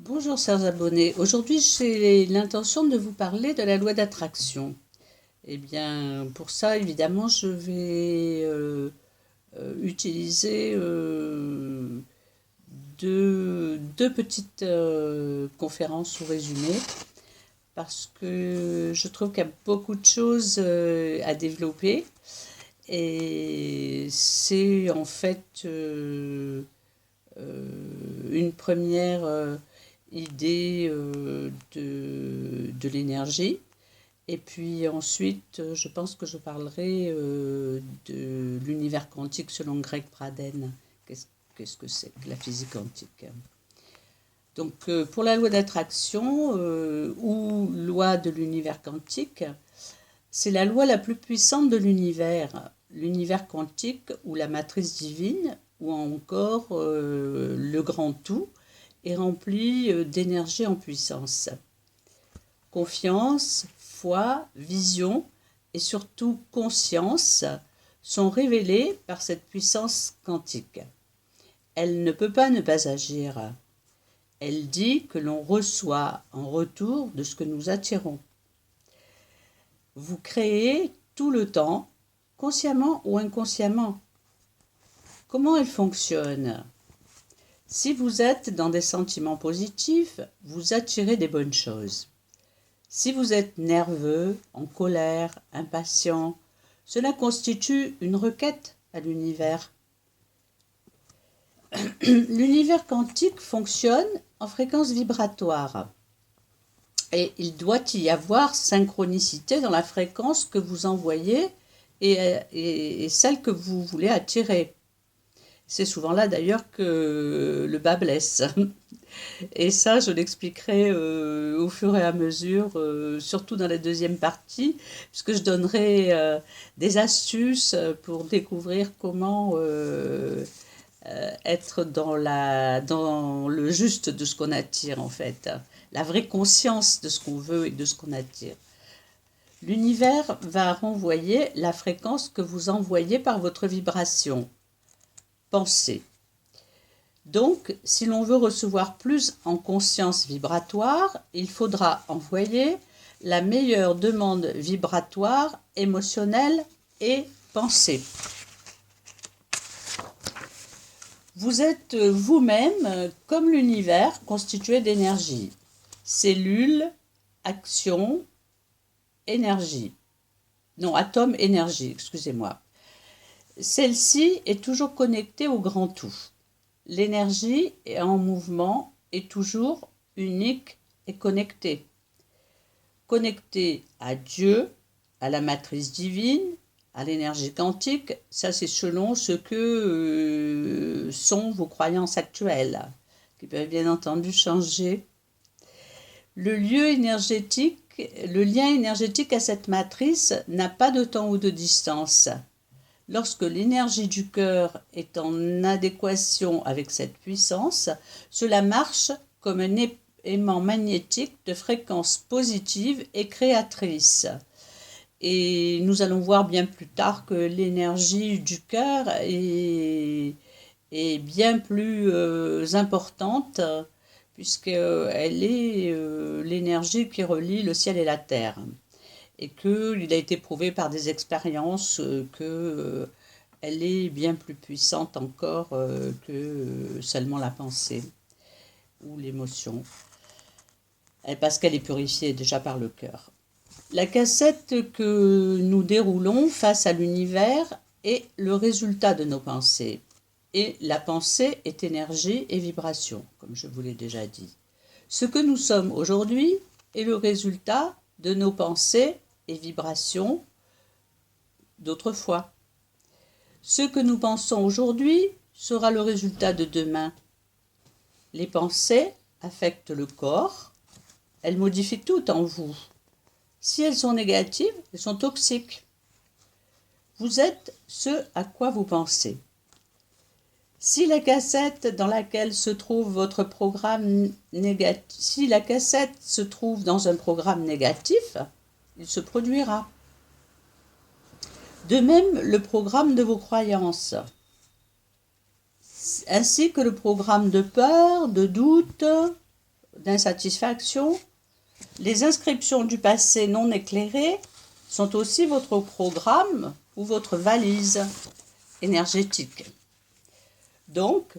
Bonjour chers abonnés, aujourd'hui j'ai l'intention de vous parler de la loi d'attraction. Eh bien pour ça évidemment je vais utiliser deux petites conférences ou résumés parce que je trouve qu'il y a beaucoup de choses à développer et c'est en fait une première idée de l'énergie. Et puis ensuite, je pense que je parlerai de l'univers quantique selon Greg Braden. Qu'est-ce que c'est que la physique quantique? Donc pour la loi d'attraction ou loi de l'univers quantique, c'est la loi la plus puissante de l'univers. L'univers quantique ou la matrice divine ou encore le grand tout est rempli d'énergie en puissance. Confiance, foi, vision et surtout conscience sont révélées par cette puissance quantique. Elle ne peut pas ne pas agir. Elle dit que l'on reçoit en retour de ce que nous attirons. Vous créez tout le temps, consciemment ou inconsciemment. Comment elle fonctionne? Si vous êtes dans des sentiments positifs, vous attirez des bonnes choses. Si vous êtes nerveux, en colère, impatient, cela constitue une requête à l'univers. L'univers quantique fonctionne en fréquence vibratoire. Et il doit y avoir synchronicité dans la fréquence que vous envoyez et celle que vous voulez attirer. C'est souvent là d'ailleurs que le bât blesse. Et ça, je l'expliquerai au fur et à mesure, surtout dans la deuxième partie, puisque je donnerai des astuces pour découvrir comment être dans le juste de ce qu'on attire en fait, la vraie conscience de ce qu'on veut et de ce qu'on attire. L'univers va renvoyer la fréquence que vous envoyez par votre vibration. Pensée. Donc, si l'on veut recevoir plus en conscience vibratoire, il faudra envoyer la meilleure demande vibratoire, émotionnelle et pensée. Vous êtes vous-même comme l'univers constitué d'énergie. Cellules, action, énergie. Non, atome, énergie, excusez-moi. Celle-ci est toujours connectée au grand tout. L'énergie est en mouvement et toujours unique et connectée. Connectée à Dieu, à la matrice divine, à l'énergie quantique, ça c'est selon ce que sont vos croyances actuelles, qui peuvent bien entendu changer. Le lien énergétique à cette matrice n'a pas de temps ou de distance. Lorsque l'énergie du cœur est en adéquation avec cette puissance, cela marche comme un aimant magnétique de fréquence positive et créatrice. Et nous allons voir bien plus tard que l'énergie du cœur est bien plus importante, puisqu'elle est l'énergie qui relie le ciel et la terre. Et qu'il a été prouvé par des expériences qu'elle est bien plus puissante encore que seulement la pensée ou l'émotion, parce qu'elle est purifiée déjà par le cœur. La cassette que nous déroulons face à l'univers est le résultat de nos pensées. Et la pensée est énergie et vibration, comme je vous l'ai déjà dit. Ce que nous sommes aujourd'hui est le résultat de nos pensées et vibrations d'autrefois. Ce que nous pensons aujourd'hui sera le résultat de demain. Les pensées affectent le corps, elles modifient tout en vous. Si elles sont négatives, elles sont toxiques. Vous êtes ce à quoi vous pensez. Si la cassette dans laquelle se trouve votre programme négatif, si la cassette se trouve dans un programme négatif, il se produira. De même, le programme de vos croyances, ainsi que le programme de peur, de doute, d'insatisfaction, les inscriptions du passé non éclairées sont aussi votre programme ou votre valise énergétique. Donc,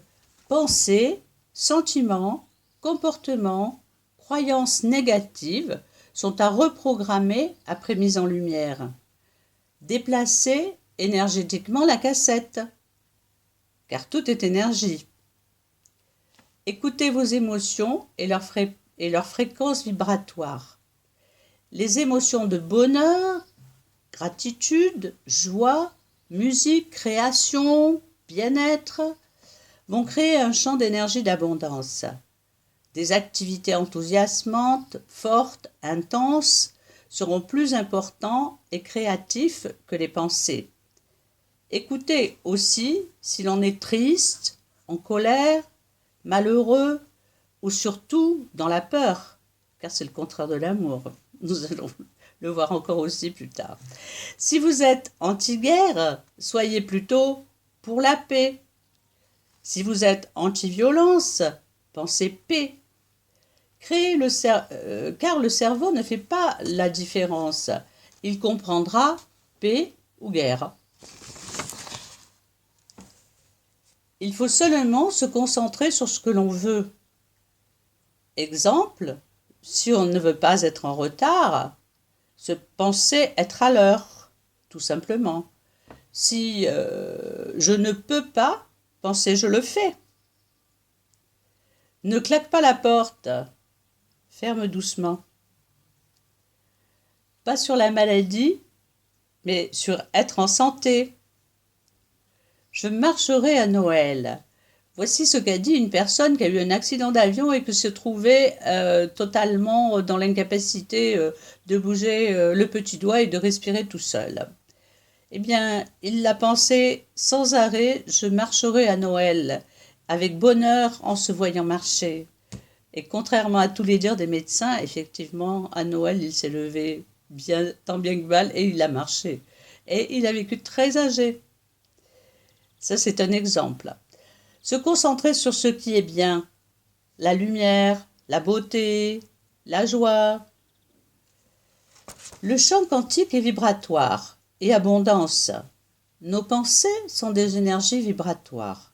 pensées, sentiments, comportements, croyances négatives sont à reprogrammer après mise en lumière. Déplacez énergétiquement la cassette, car tout est énergie. Écoutez vos émotions et leur fréquence vibratoire. Les émotions de bonheur, gratitude, joie, musique, création, bien-être vont créer un champ d'énergie d'abondance. Des activités enthousiasmantes, fortes, intenses seront plus importants et créatifs que les pensées. Écoutez aussi si l'on est triste, en colère, malheureux ou surtout dans la peur, car c'est le contraire de l'amour. Nous allons le voir encore aussi plus tard. Si vous êtes anti-guerre, soyez plutôt pour la paix. Si vous êtes anti-violence, pensez paix. Car le cerveau ne fait pas la différence. Il comprendra paix ou guerre. Il faut seulement se concentrer sur ce que l'on veut. Exemple, si on ne veut pas être en retard, se penser être à l'heure, tout simplement. Si je ne peux pas, pensez je le fais. Ne claque pas la porte, ferme doucement. Pas sur la maladie, mais sur être en santé. Je marcherai à Noël. Voici ce qu'a dit une personne qui a eu un accident d'avion et qui se trouvait totalement dans l'incapacité de bouger le petit doigt et de respirer tout seul. Eh bien, il l'a pensé sans arrêt, je marcherai à Noël, avec bonheur en se voyant marcher. Et contrairement à tous les dires des médecins, effectivement, à Noël, il s'est levé tant bien que mal et il a marché. Et il a vécu très âgé. Ça, c'est un exemple. Se concentrer sur ce qui est bien, la lumière, la beauté, la joie. Le champ quantique est vibratoire et abondance. Nos pensées sont des énergies vibratoires.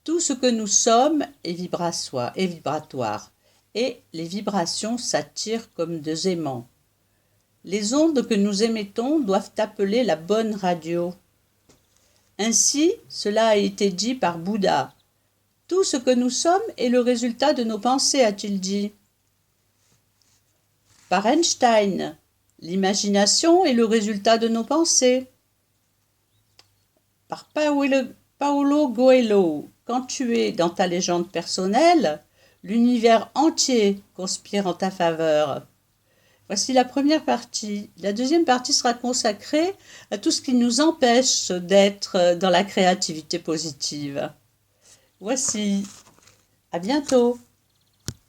Tout ce que nous sommes est vibratoire et les vibrations s'attirent comme deux aimants. Les ondes que nous émettons doivent appeler la bonne radio. Ainsi, cela a été dit par Bouddha. Tout ce que nous sommes est le résultat de nos pensées, a-t-il dit. Par Einstein, l'imagination est le résultat de nos pensées. Par Paulo Coelho, quand tu es dans ta légende personnelle, l'univers entier conspire en ta faveur. Voici la première partie. La deuxième partie sera consacrée à tout ce qui nous empêche d'être dans la créativité positive. Voici. À bientôt.